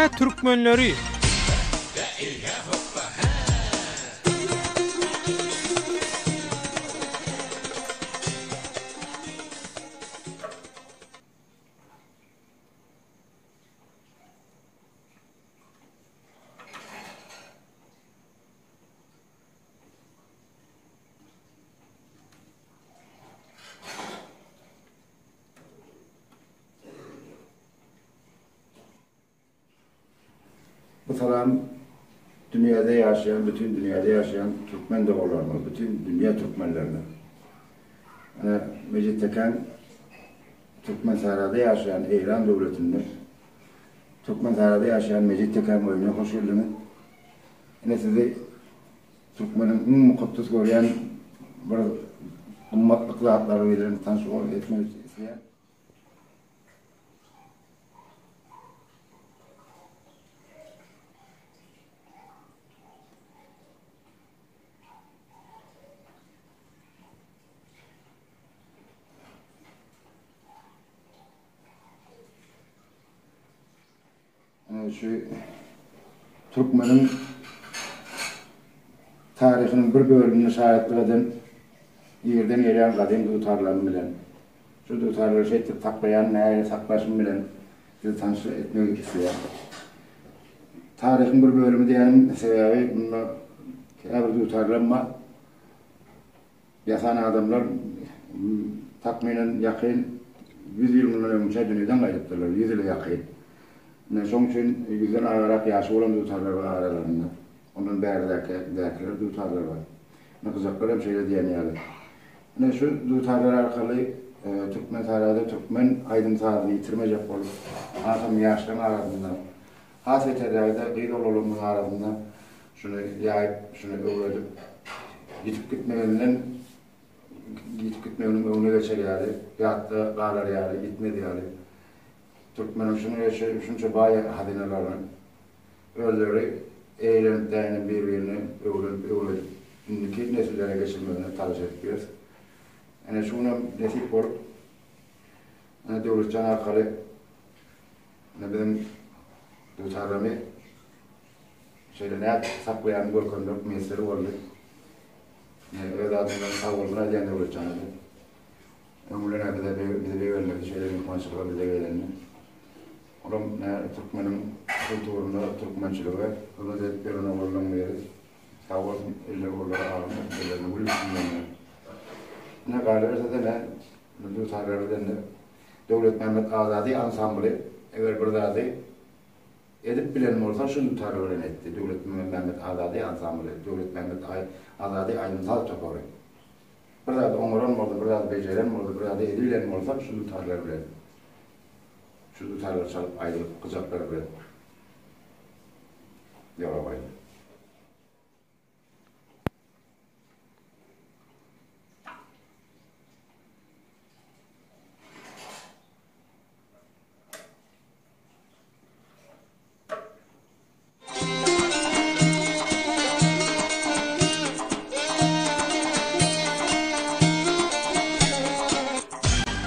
Dünya Türkmenleri. Bu salam dünyada yaşayan, bütün dünyada yaşayan Türkmen doğularına, bütün dünya Türkmenlerine. Yani Mecit Teken, Türkmen Sahra'da yaşayan İran devletinde, Türkmen Sahra'da yaşayan Mecit Teken boyuna hoş geldiniz. Yine sizi Türkmen'in mukaddes gören bir ummatlıklı hatları verilen tanışık etmek isteyen. Şu Türkmen'in tarihinin bir bölümünü şahitlik eden yerden gelen kadim dutarlarını bilen, şu dutarları taklayan, neye saklaşım bilen sizi tanışık etmek isteyen. Tarihin bir bölümü diyenin sebebi bir dutarlanma yasan adamlar takminen yakın 100 yılından önce dünyadan kayıttılar, 100 yılı yakın. Son için yüzden ağırarak yaşı olan dutarlar var aralarında. Onun bäridekiler dutarlar var. Kızaklar hem şeyle diyemeyelim. Şu dutarlar arkalı Türkmen Sahra'da Türkmen aydın sağlığını yitirmeyecek olup hasım yaşların arasında hasretlerinde kıyıl olumlu arasında şunu yayıp, şunu öğretip gitip gitmeyenin önüne geçer yani. Yattı, bağlar yani, gitmedi yani. Türkmen'in şunca bayi hadinelerle öldürerek eğlenip birbirini öğrenip indiki nesillere geçirmelerini talep ediyoruz. Yani şuna nesip olup devletçen arkalı bizim dutarlarımı ne saklayan Görkem'de mesleri oldu. Öz adından sağ olduğuna diyen devletçen adı. Ömürlerine bize verilmedi şeylerin konuşukları bize verilmedi. Olam Türkmen'in kültüründe Türkmençiliğe, onu da birine varlanmayarız. Sağ olsun, eller oralara ağırlar, ellerini vuruşsunlar. Ne gayrısı da ne, dutarları da ne, Devlet Mehmet Azadi Ansamblı, eğer burada da edip bilenim olsa şu dutarları etti. Devlet Mehmet Azadi Ansamblı, Devlet Mehmet Azadi Aydıntal Toparı. Burada da onların oldu, burada da beceren oldu, burada da edilen olsa şu dutarları biledim. Şu dutarları çalıp ayrılıp kızakları biledim. Yorabaydı.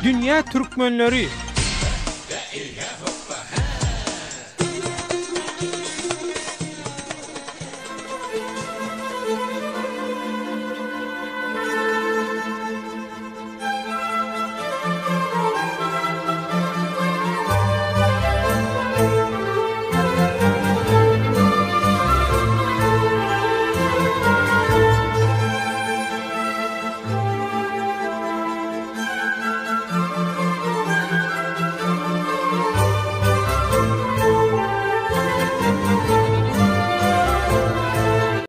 Dünya Türkmenleri.